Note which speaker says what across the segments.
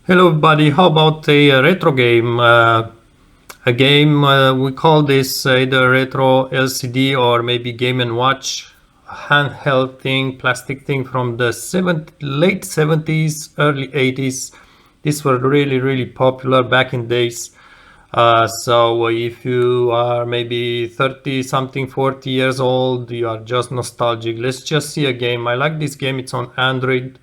Speaker 1: Hello, everybody. How about a retro game? A game we call this either retro LCD or maybe Game and Watch, handheld thing, plastic thing from the late 70s, early 80s. These were really popular back in days. So if you are maybe 30 something, 40 years old, you are just nostalgic. Let's just see a game. I like this game. It's on Android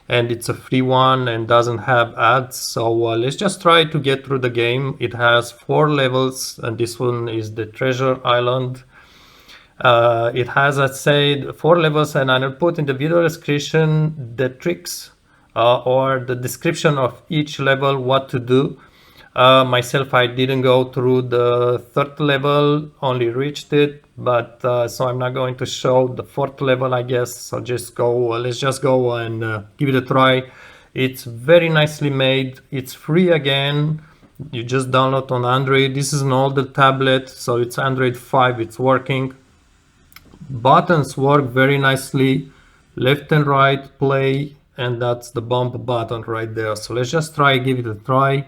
Speaker 1: and it's a free one and doesn't have ads. So let's just try to get through the game. It has 4 levels, and this one is the treasure island. It has, I said, 4 levels, and I'll put in the video description the tricks or the description of each level, what to do. Myself, I didn't go through the third level, only reached it, but so I'm not going to show the fourth level, I guess. So just go, let's just go and give it a try. It's very nicely made. It's free again. You just download on Android. This is an older tablet, so it's Android 5. It's working. Buttons work very nicely. Left and right play, and that's the bump button right there. So let's just try, give it a try.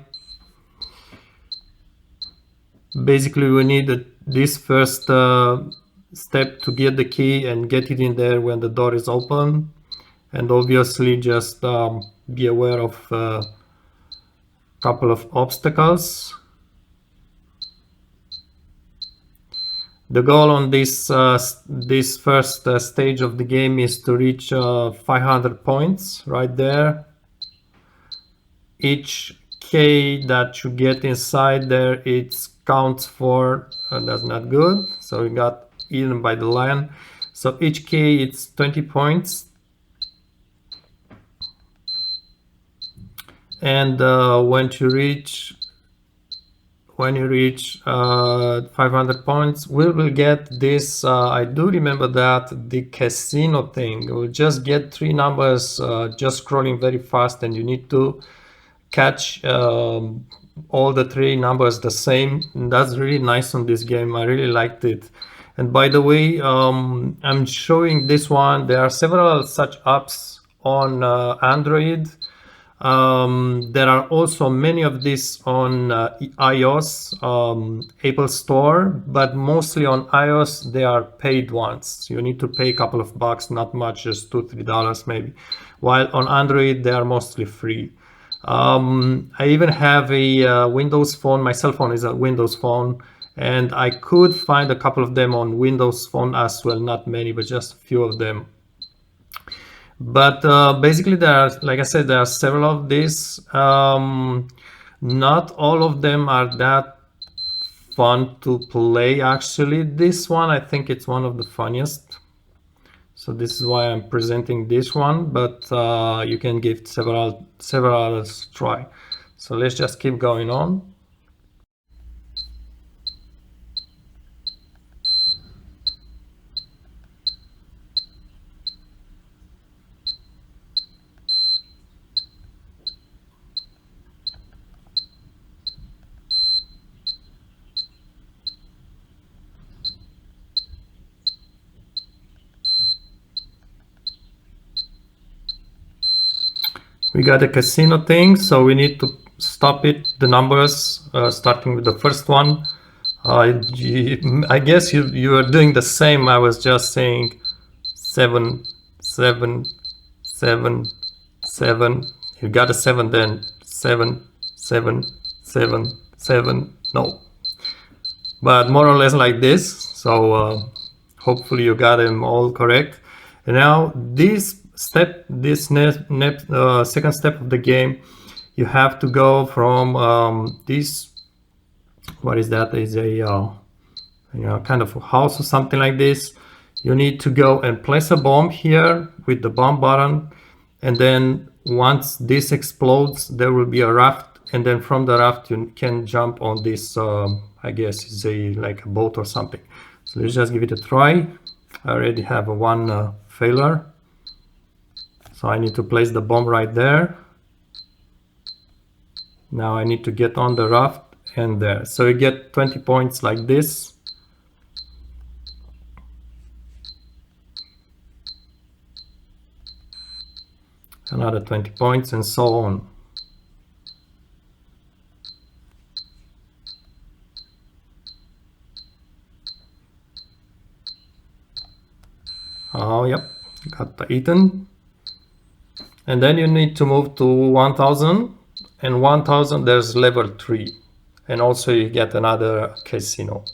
Speaker 1: Basically, we need this first step to get the key and get it in there when the door is open, and obviously just be aware of a couple of obstacles. The goal on this first stage of the game is to reach 500 points right there. Each K that you get inside there, it counts for, that's not good, so we got eaten by the lion. So each K, it's 20 points. And when you reach 500 points, we will get this, I do remember that, the casino thing. We'll just get 3 numbers just scrolling very fast, and you need to catch all the 3 numbers the same. And that's really nice on this game. I really liked it. And by the way, I'm showing this one. There are several such apps on Android. There are also many of these on iOS, Apple Store, but mostly on iOS they are paid ones. You need to pay a couple of bucks, not much, just $2-3 maybe. While on Android they are mostly free. I even have a Windows phone. My cell phone is a Windows phone, and I could find a couple of them on Windows phone as well. Not many, but just a few of them. But basically, there are, like I said, there are several of these. Not all of them are that fun to play, actually. This one, I think it's one of the funniest. So this is why I'm presenting this one, but you can give several others a try. So let's just keep going on. We got a casino thing, so we need to stop it, the numbers, starting with the first one. I guess you are doing the same. I was just saying 7, 7, 7, 7. You got a 7, then 7, 7, 7, 7. No, but more or less like this. So hopefully you got them all correct. And now this step, this second step of the game, you have to go from this, what is that, is a kind of a house or something like this. You need to go and place a bomb here with the bomb button, and then once this explodes there will be a raft, and then from the raft you can jump on this, I guess it's like a boat or something. So let's just give it a try. I already have one failure, so I need to place the bomb right there. Now I need to get on the raft and there. So you get 20 points like this. Another 20 points and so on. Oh, yep, got the eaten. And then you need to move to 1000, and 1000 there's level 3, and also you get another casino.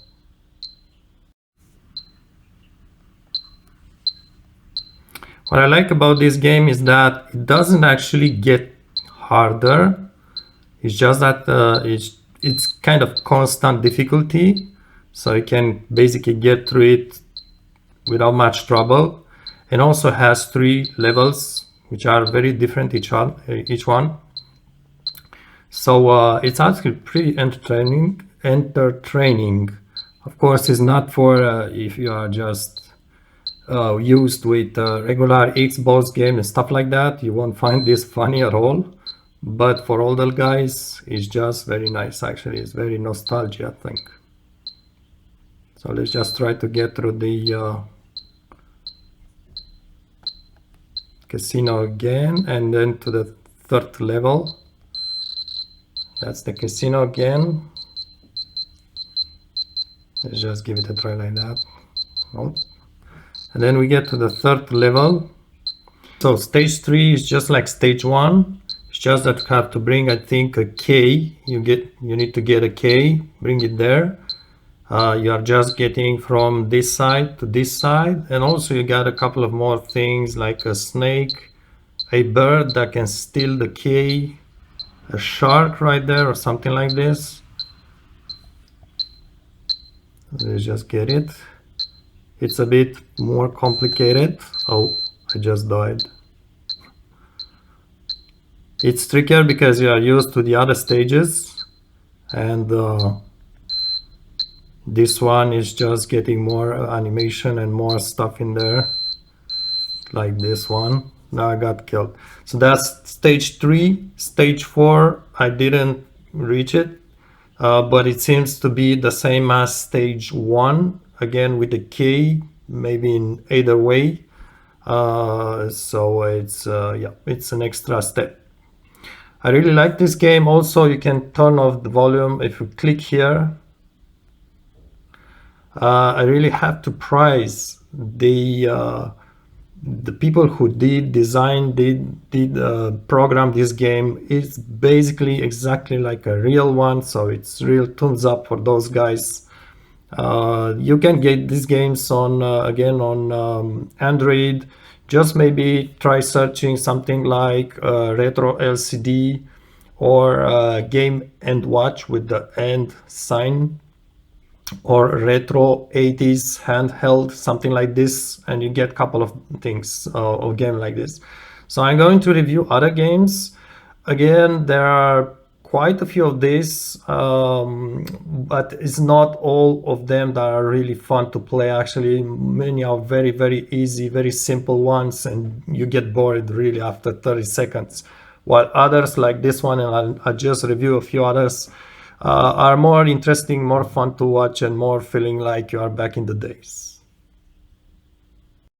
Speaker 1: What I like about this game is that it doesn't actually get harder. It's just that it's kind of constant difficulty, so you can basically get through it without much trouble, and also has 3 levels which are very different each one. So it's actually pretty entertaining. Of course, it's not for if you are just used with regular Xbox game and stuff like that. You won't find this funny at all. But for older guys, it's just very nice. Actually, it's very nostalgia, I think. So let's just try to get through the casino again, and then to the 3rd level. That's the casino again. Let's just give it a try like that. Oh. And then we get to the 3rd level. So stage 3 is just like stage 1. It's just that you have to bring, I think, a K. You need to get a K, bring it there. You are just getting from this side to this side, and also you got a couple of more things like a snake, a bird that can steal the key, a shark right there or something like this. Let's just get it. It's a bit more complicated. Oh, I just died. It's trickier because you are used to the other stages, and this one is just getting more animation and more stuff in there, like this one. Now I got killed. So that's stage 3. Stage 4, I didn't reach it, but it seems to be the same as stage 1, again with the key, maybe in either way. So it's yeah, it's an extra step. I really like this game. Also, you can turn off the volume if you click here. I really have to praise the people who did program this game. It's basically exactly like a real one, so it's real thumbs up for those guys. You can get these games on again on Android. Just maybe try searching something like retro LCD or game and watch with the and sign, or retro 80s handheld, something like this, and you get a couple of things of game like this. So I'm going to review other games. Again, there are quite a few of these, but it's not all of them that are really fun to play. Actually, many are very, very easy, very simple ones, and you get bored really after 30 seconds. While others like this one, and I'll just review a few others, are more interesting, more fun to watch, and more feeling like you are back in the days.